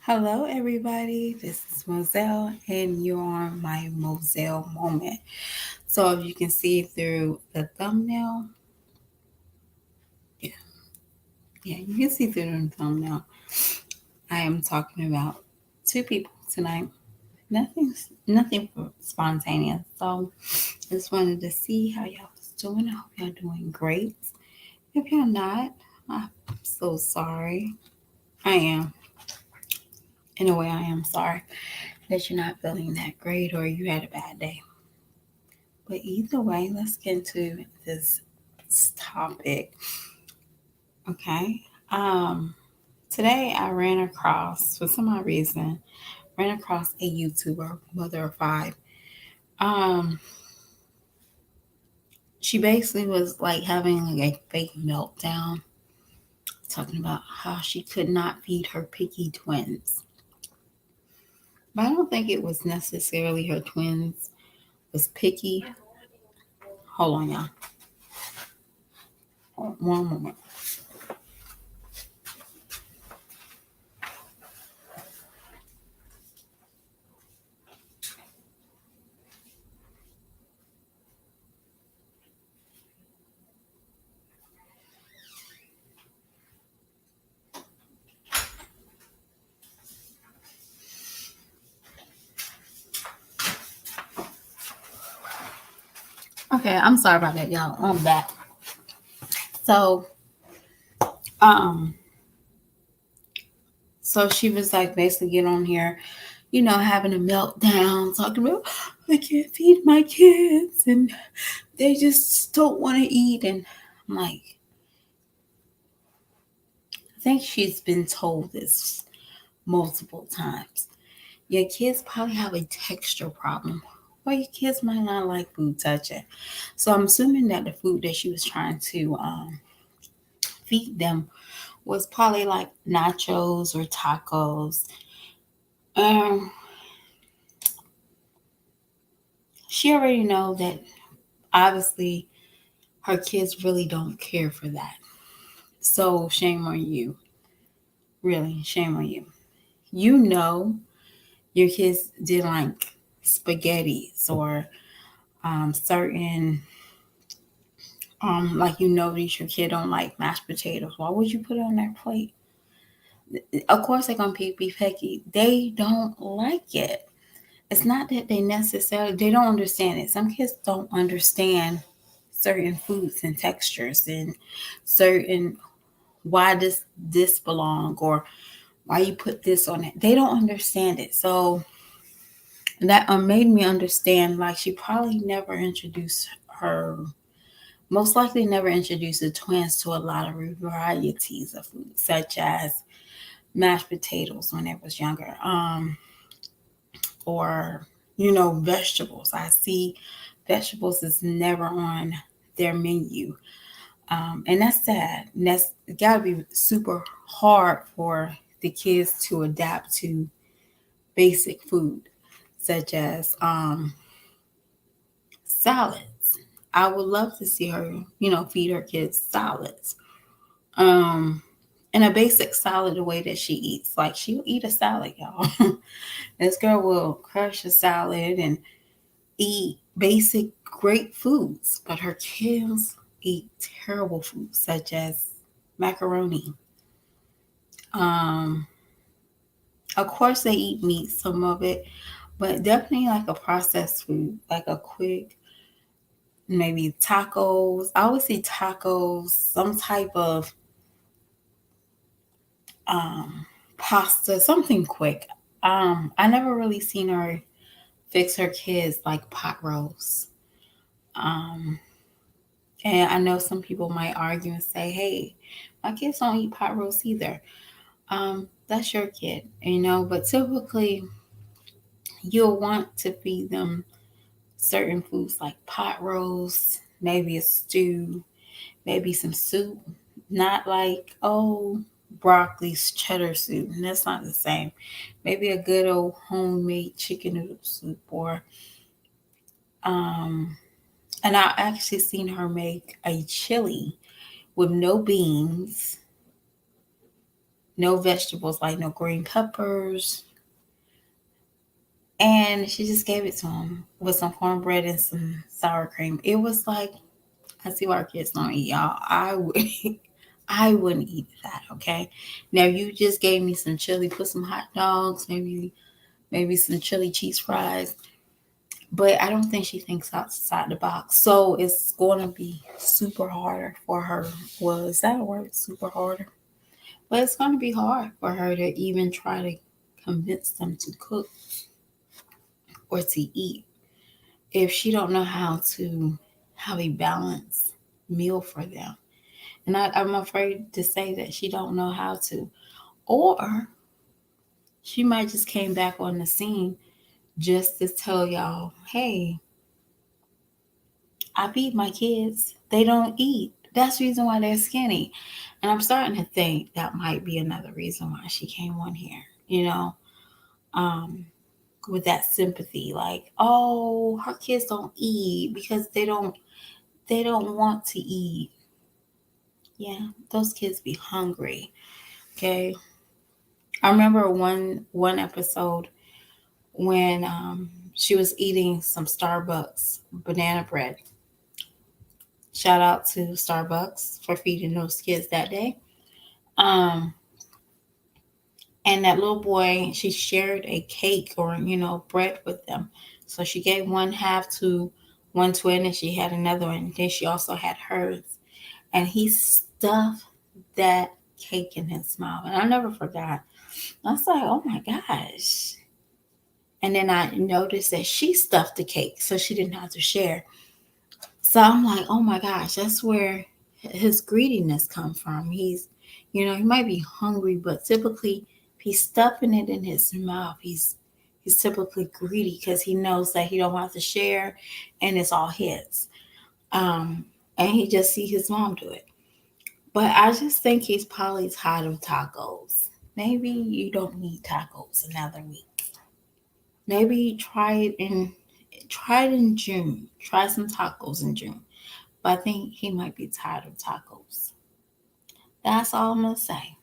Hello, everybody. This is Mozelle, and you're on my Mozelle moment. So, if you can see through the thumbnail, yeah, yeah, you can see through the thumbnail. I am talking about two people tonight. Nothing spontaneous. So, I just wanted to see how y'all was doing. I hope y'all doing great. If you're not, I'm so sorry. I am. In a way, I am sorry that you're not feeling that great or you had a bad day. But either way, let's get into this topic. Okay. Um, Today I ran across, for some odd reason, ran across a YouTuber, mother of five. Um, she basically was like having like a fake meltdown, talking about how she could not feed her picky twins. But I don't think it was necessarily her twins was picky. Hold on, y'all. One moment. Okay, I'm sorry about that, y'all. I'm back. So, um, so she was like basically get on here, having a meltdown, talking about I can't feed my kids and they just don't want to eat. And I'm like, I think she's been told this multiple times. Your kids probably have a texture problem. Or your kids might not like food touching. So I'm assuming that the food that she was trying to feed them was probably like nachos or tacos. Um, she already know that obviously her kids really don't care for that. So shame on you. Really, shame on you. You know your kids did like spaghettis or certain like that your kid don't like mashed potatoes. Why would you put it on their plate? Of course they're gonna be picky. They don't like it. It's not that they don't understand it. Some kids don't understand certain foods and textures and certain why does this belong or why you put this on it. They don't understand it. So that made me understand like she probably never introduced her most likely never introduced the twins to a lot of varieties of food such as mashed potatoes when they was younger, or vegetables. I see vegetables is never on their menu, and that's sad. And that's got to be super hard for the kids to adapt to basic food, such as salads. I would love to see her, feed her kids salads. Um, and a basic salad the way that she eats. Like she'll eat a salad, y'all. This girl will crush a salad and eat basic great foods, but her kids eat terrible foods such as macaroni. Um, of course they eat meat, some of it, but definitely like a processed food, like a quick maybe tacos. I always see tacos, some type of um, pasta, something quick. I never really seen her fix her kids like pot roast. Um, and I know some people might argue and say, "Hey, my kids don't eat pot roast either." That's your kid, But typically, you'll want to feed them certain foods like pot roast, maybe a stew, maybe some soup. Not like, oh, broccoli's cheddar soup. And that's not the same. Maybe a good old homemade chicken noodle soup or um and I actually seen her make a chili with no beans no vegetables, like no green peppers. And she just gave it to him with some cornbread and some sour cream. It was like, I see why our kids don't eat, y'all. I would, I wouldn't eat that. Okay. Now you just gave me some chili, put some hot dogs, maybe some chili cheese fries. But I don't think she thinks outside the box. So it's going to be super harder for her. Well, is that a word? Super harder. But it's going to be hard for her to even try to convince them to cook or to eat if she don't know how to have a balanced meal for them. And I'm afraid to say that she don't know how to, or she might just came back on the scene just to tell y'all, hey, I feed my kids. They don't eat. That's the reason why they're skinny. And I'm starting to think that might be another reason why she came on here, um, with that sympathy. Like, oh, her kids don't eat because they don't want to eat. Yeah, those kids be hungry. Okay. I remember one episode when she was eating some Starbucks banana bread. Shout out to Starbucks for feeding those kids that day. Um, and that little boy, she shared a cake or bread with them. So she gave one half to one twin, and she had another one. And then she also had hers, and he stuffed that cake in his mouth, and I never forgot. I was like, oh my gosh. And then I noticed that she stuffed the cake, so she didn't have to share. So I'm like, oh my gosh, that's where his greediness come from. He might be hungry, but typically if he's stuffing it in his mouth, he's typically greedy because he knows that he don't have to share, and it's all his. Um, and he just see his mom do it. But I just think he's probably tired of tacos. Maybe you don't need tacos another week. Maybe try it in June. Try some tacos in June. But I think he might be tired of tacos. That's all I'm gonna say.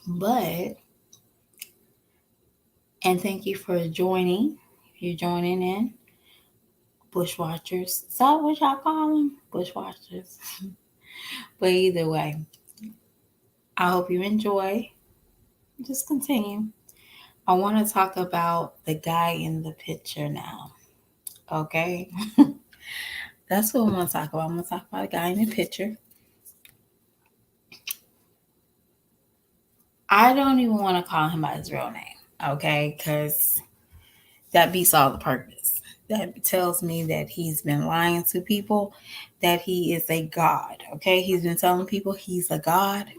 But and thank you for joining. If you're joining in, bushwatchers. Is that what y'all call them? Bushwatchers. But either way, I hope you enjoy. Just continue. I want to talk about the guy in the picture now. Okay. That's what I'm going to talk about. I'm going to talk about a guy in the picture. I don't even want to call him by his real name. Okay. Because that beats all the purpose. That tells me that he's been lying to people, that he is a god. Okay. He's been telling people he's a god.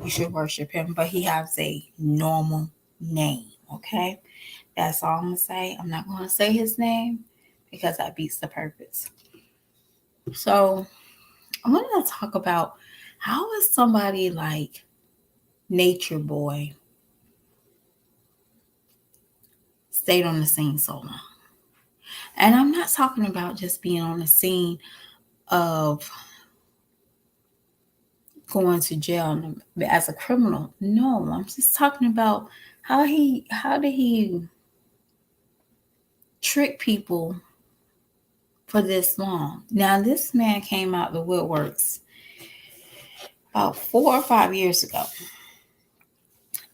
You should worship him, but he has a normal name. Okay. That's all I'm going to say. I'm not going to say his name because that beats the purpose. So I want to talk about how is somebody like Nature Boy stayed on the scene so long. And I'm not talking about just being on the scene of going to jail as a criminal. No, I'm just talking about how did he trick people for this long. Now this man came out the woodworks about 4 or 5 years ago.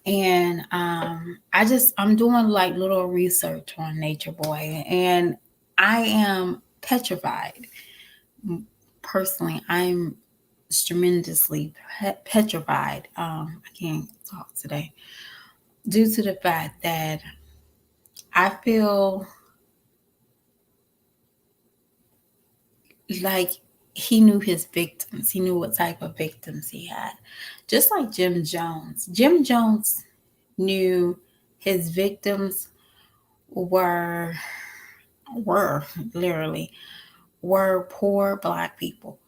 And I'm doing like little research on Nature Boy, and I am petrified. Personally, I'm tremendously petrified. I can't talk today due to the fact that I feel like he knew his victims. He knew what type of victims he had. Just like Jim Jones. Jim Jones knew his victims were were literally were poor black people.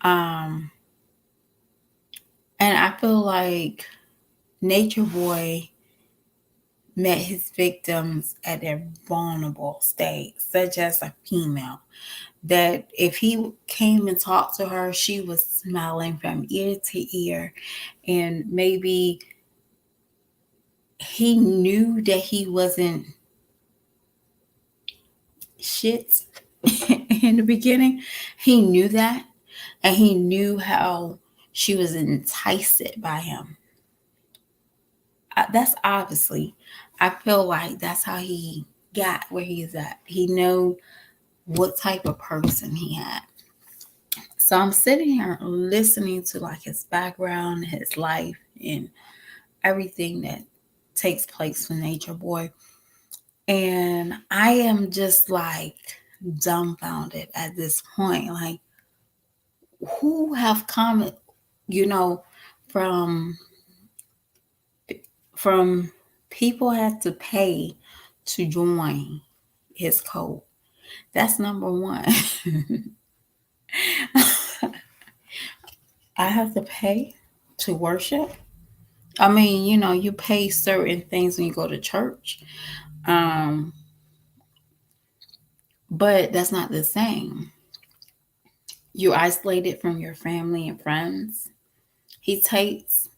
Um, and I feel like Nature Boy met his victims at a vulnerable state, such as a female. That if he came and talked to her, she was smiling from ear to ear, and maybe he knew that he wasn't shit in the beginning. He knew that, and he knew how she was enticed by him. That's obviously, I feel like that's how he got where he's at. He knew what type of person he had. So I'm sitting here listening to like his background, his life, and everything that takes place with Nature Boy. And I am just like dumbfounded at this point. Like, who have come, you know, from from people had to pay to join his code. That's number one. I have to pay to worship. I mean, you pay certain things when you go to church. Um, but that's not the same. You're isolated from your family and friends. He takes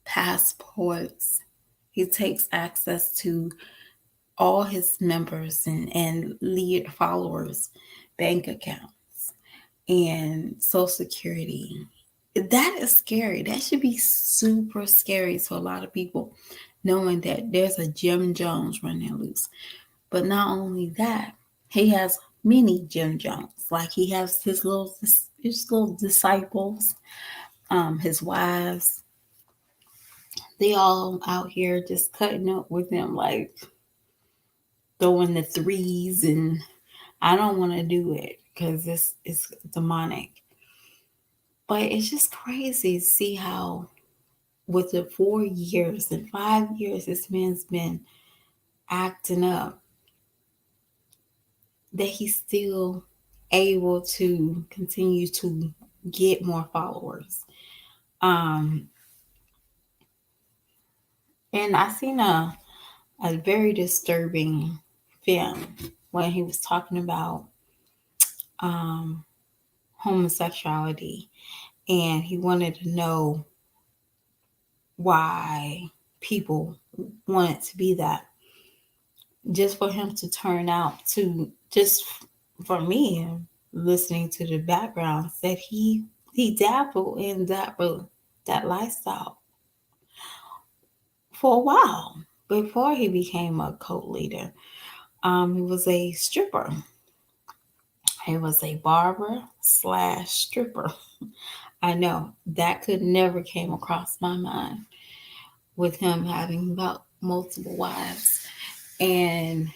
passports. He takes access to all his members and lead followers' bank accounts and social security. That is scary. That should be super scary to a lot of people, knowing that there's a Jim Jones running loose. But not only that, he has many Jim Jones. Like he has his little disciples, his wives. They all out here just cutting up with him, like throwing the threes, and I don't want to do it because this is demonic. But it's just crazy to see how, with the 4 years and 5 years, this man's been acting up, that he's still able to continue to get more followers. Um, and I seen a very disturbing film when he was talking about um, homosexuality, and he wanted to know why people wanted to be that. Just for him to turn out to, just for me, listening to the background, that he dabbled in that lifestyle for a while before he became a cult leader. He was a stripper. He was a barber slash stripper. I know that could never came across my mind with him having about multiple wives. And,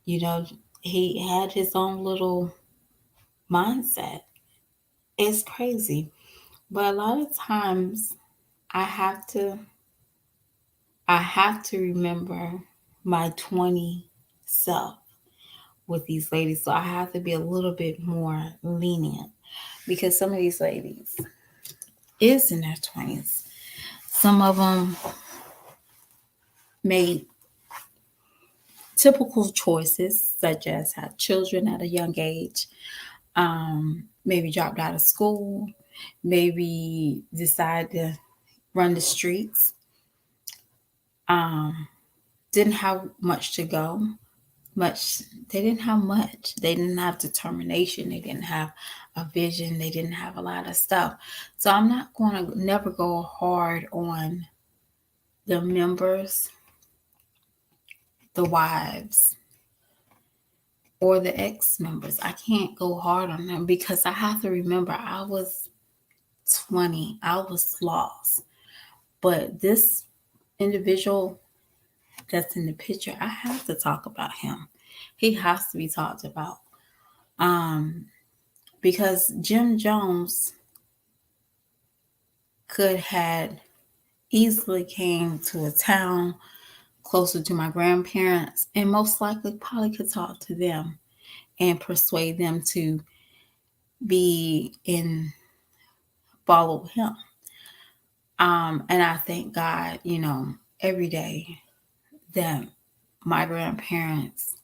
you know, he had his own little mindset. It's crazy. But a lot of times I have to I have to remember my 20 self with these ladies. So I have to be a little bit more lenient, because some of these ladies is in their 20s. Some of them made typical choices, such as have children at a young age, maybe dropped out of school, maybe decide to run the streets, um, didn't have much to go, much. They didn't have much. They didn't have determination. They didn't have a vision. They didn't have a lot of stuff. So I'm not going to never go hard on the members, the wives, or the ex members. I can't go hard on them because I have to remember I was 20. I was lost. But this individual that's in the picture, I have to talk about him. He has to be talked about. Um, because Jim Jones could had easily came to a town closer to my grandparents, and most likely probably could talk to them and persuade them to be in follow him. And I thank God, every day that my grandparents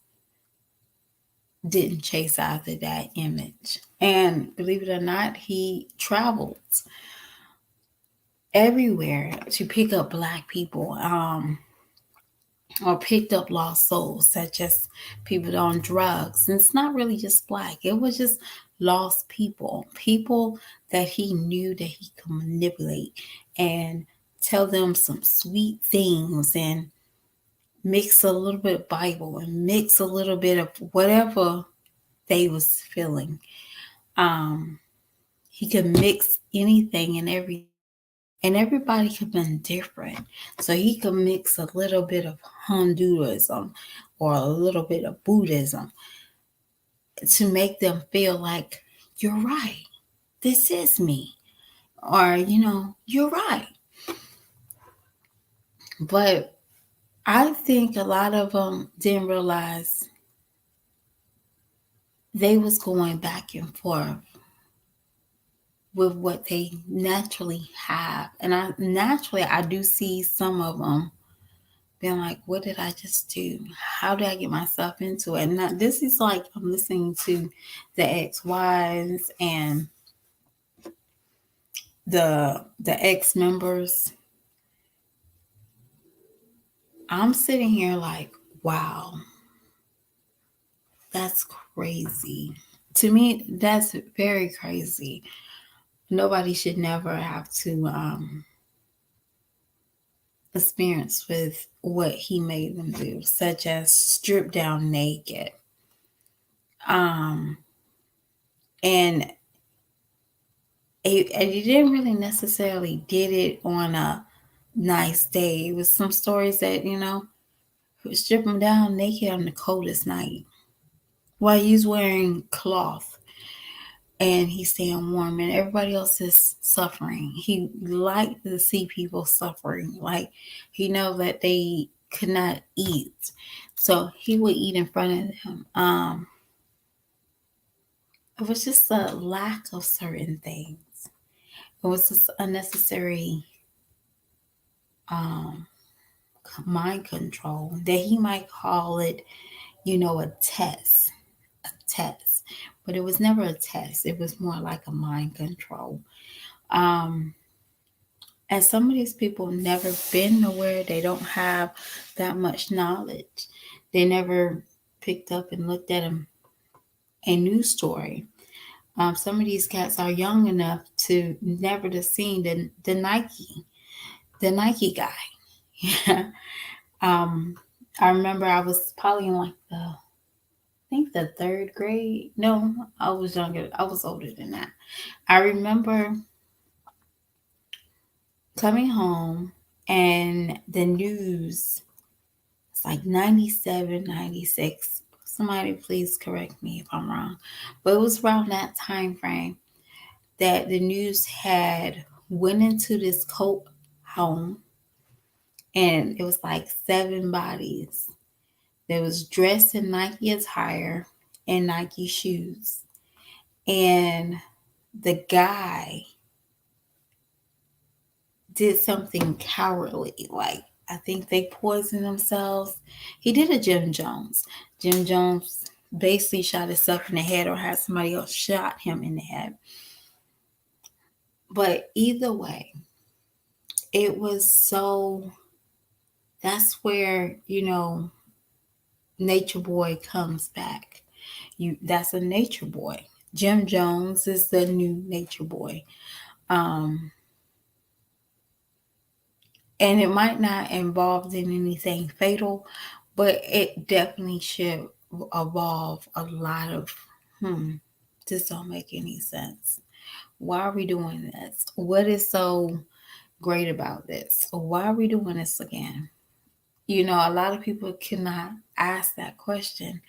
didn't chase after that image. And believe it or not, he traveled everywhere to pick up black people, or picked up lost souls, such as people on drugs. And it's not really just black, it was just lost people, people that he knew that he could manipulate and tell them some sweet things, and mix a little bit of Bible and mix a little bit of whatever they was feeling. Um, he could mix anything and everything, and everybody could be different. So he could mix a little bit of Hondurism or a little bit of Buddhism to make them feel like, you're right, this is me, or you're right. But I think a lot of them didn't realize they was going back and forth with what they naturally have. And I do see some of them being like, what did I just do? How did I get myself into it? And now, this is like I'm listening to the ex-wives and the ex-members. I'm sitting here like, wow, that's crazy. To me, that's very crazy. Nobody should never have to experience with what he made them do, such as strip down naked. Um, and he didn't really necessarily did it on a nice day. It was some stories that strip him down naked on the coldest night while he's wearing cloth and he's staying warm, and everybody else is suffering. He liked to see people suffering, like he know that they could not eat, so he would eat in front of them. It was just a lack of certain things. It was just unnecessary um, mind control that he might call it, a test, a test, but it was never a test. It was more like a mind control. Um, and some of these people never been nowhere. They don't have that much knowledge. They never picked up and looked at a news story. Some of these cats are young enough to never have seen the Nike guy. um, I remember I was probably in like I think the third grade. No, I was younger. I was older than that. I remember coming home and the news, it's like 97, 96. Somebody please correct me if I'm wrong. But it was around that time frame that the news had went into this cult home, and it was like 7 bodies that was dressed in Nike attire and Nike shoes. And the guy did something cowardly. Like, I think they poisoned themselves. He did a Jim Jones. Jim Jones basically shot himself in the head or had somebody else shot him in the head. But either way, it was so, that's where, Nature Boy comes back. That's a nature boy. Jim Jones is the new nature boy. Um, and it might not involve in anything fatal, but it definitely should evolve a lot of, this don't make any sense. Why are we doing this? What is so great about this? Why are we doing this again? A lot of people cannot ask that question,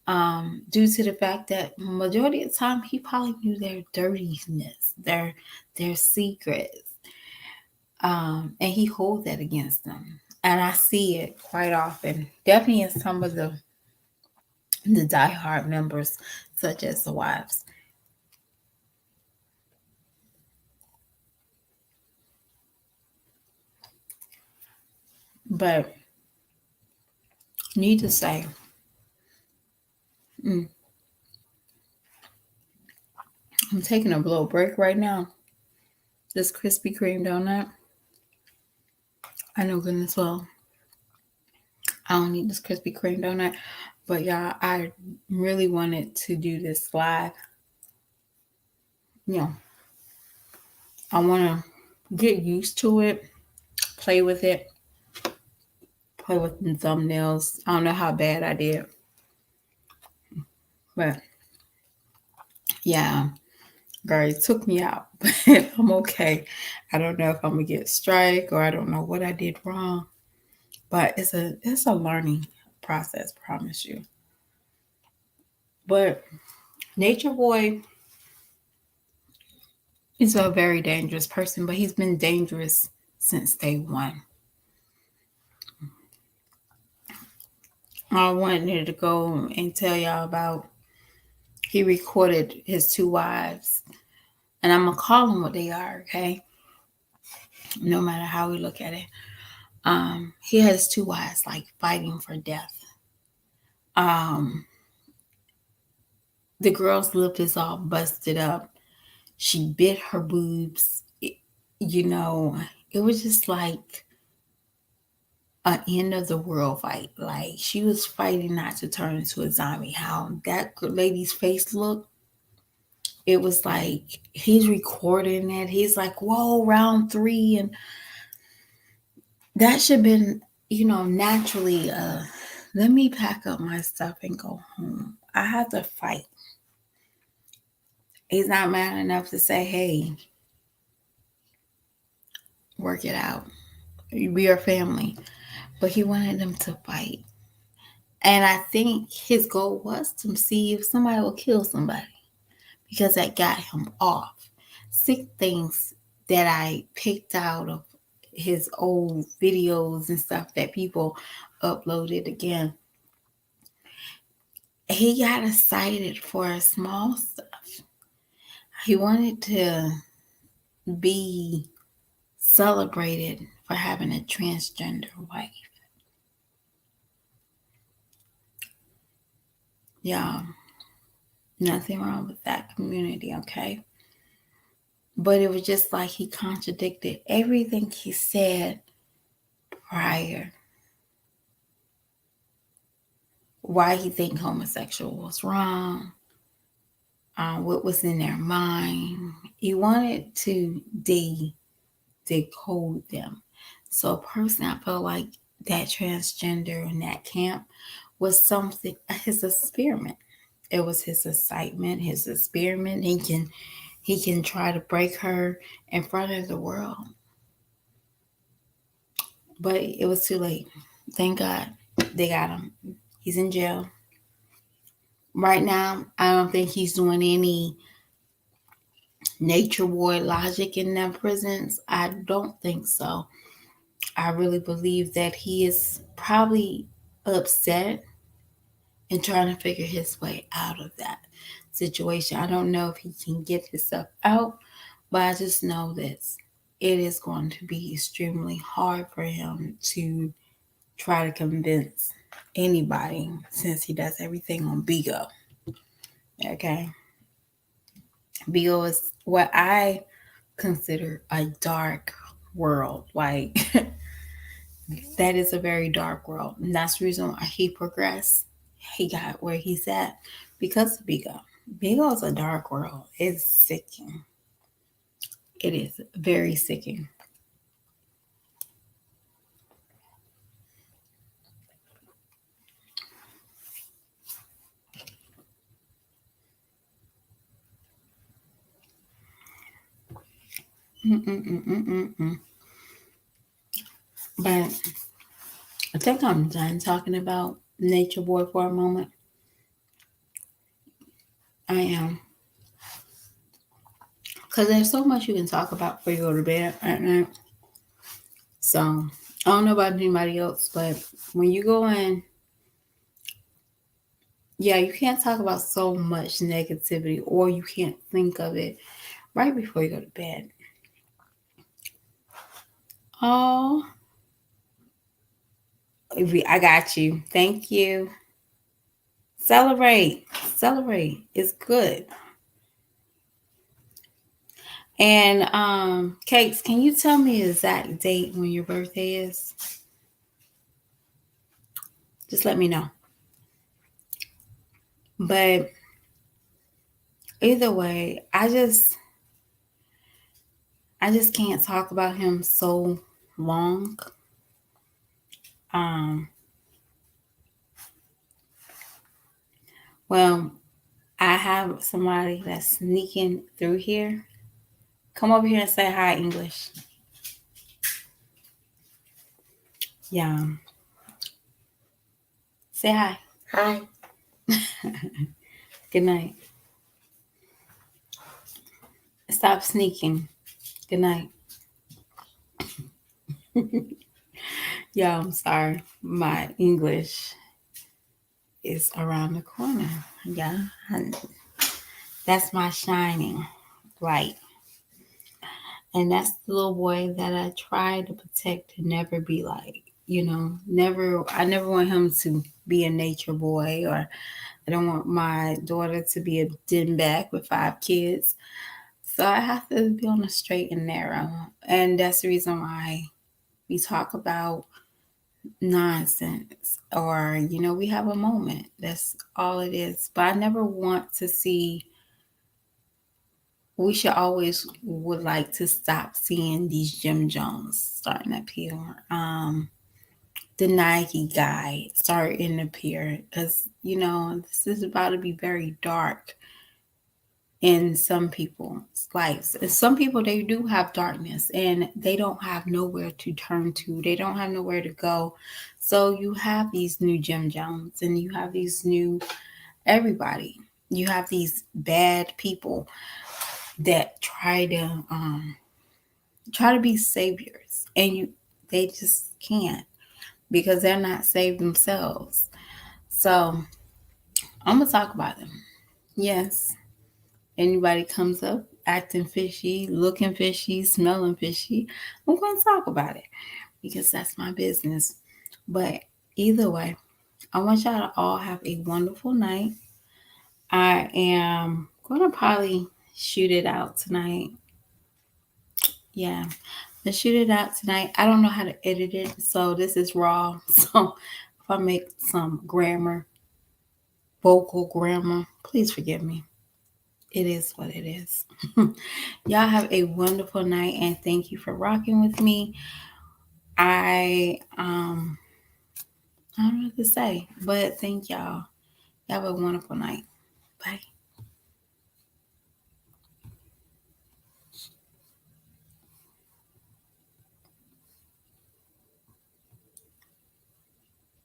due to the fact that majority of the time he probably knew their dirtiness, their secrets, and he holds that against them. And I see it quite often, definitely in some of the diehard members, such as the wives. But need to say, mm, I'm taking a little break right now, this Krispy Kreme donut. I know goodness well I don't need this Krispy Kreme donut, but y'all, I really wanted to do this live. You know, I want to get used to it, play with it, play with the thumbnails. I don't know how bad I did, but yeah, girl, it took me out, but I'm okay. I don't know if I'm gonna get strike or I don't know what I did wrong, but it's a learning process, promise you. But Nature Boy is a very dangerous person, but he's been dangerous since day one. I wanted to go and tell y'all about he recorded his two wives, and I'm gonna call them what they are, okay? No matter how we look at it. He has two wives like fighting for death. Um, the girl's lip is all busted up. She bit her boobs. You know, it was just like an end of the world fight. Like she was fighting not to turn into a zombie. How that lady's face looked, it was like he's recording it. He's like, "Whoa, round three," and that should have been, naturally. Let me pack up my stuff and go home. I have to fight. He's not man enough to say, "Hey, work it out. We are family." But he wanted them to fight. And I think his goal was to see if somebody will kill somebody because that got him off. Sick things that I picked out of his old videos and stuff that people uploaded again. He got excited for small stuff. He wanted to be celebrated for having a transgender wife. Yeah, nothing wrong with that community, okay? But it was just like he contradicted everything he said prior. Why he think homosexual was wrong, what was in their mind. He wanted to decode them. So personally, I felt like that transgender in that camp was something, his experiment. It was his excitement, his experiment. He can try to break her in front of the world, but it was too late. Thank God they got him. He's in jail right now. I don't think he's doing any nature boy logic in them prisons. I don't think so. I really believe that he is probably upset and trying to figure his way out of that situation. I don't know if he can get himself out, but I just know that it is going to be extremely hard for him to try to convince anybody since he does everything on Bigo. Okay. Bigo is what I consider a dark world. Like that is a very dark world. And that's the reason why he progressed. He got where he's at because of Bigo. Bigo is a dark world. It's sickening. It is very sickening. Mm-mm-mm-mm-mm. But I think I'm done talking about Nature Boy for a moment. I am. Because there's so much you can talk about before you go to bed at night. So I don't know about anybody else, but when you go in, yeah, you can't talk about so much negativity or you can't think of it right before you go to bed. Oh, I got you. Thank you. Celebrate. Celebrate. It's good. And Cakes, can you tell me the exact date when your birthday is? Just let me know. But either way, I just can't talk about him so long. Um, well, I have somebody that's sneaking through here. Come over here and say hi, English. Yeah. Say hi. Hi. Good night. Stop sneaking. Good night. Yeah, I'm sorry. My English is around the corner. Yeah. That's my shining light. And that's the little boy that I try to protect to never be like, I never want him to be a nature boy, or I don't want my daughter to be a den back with 5 kids. So I have to be on the straight and narrow. And that's the reason why we talk about nonsense, or, we have a moment. That's all it is. But I never want to see, we should always would like to stop seeing these Jim Jones starting to appear. The Nike guy starting to appear, because, this is about to be very dark in some people's lives. And some people, they do have darkness and they don't have nowhere to turn to. They don't have nowhere to go. So you have these new Jim Jones, and you have these new everybody. You have these bad people that try to be saviors, and they just can't, because they're not saved themselves. So I'm gonna talk about them. Yes, anybody comes up acting fishy, looking fishy, smelling fishy, I'm going to talk about it, because that's my business. But either way, I want y'all to all have a wonderful night. I am going to probably shoot it out tonight. Yeah, let's shoot it out tonight. I don't know how to edit it, so this is raw. So if I make some vocal grammar, please forgive me. It is what it is. Y'all have a wonderful night, and thank you for rocking with me. I don't know what to say, but thank y'all. Y'all have a wonderful night. Bye.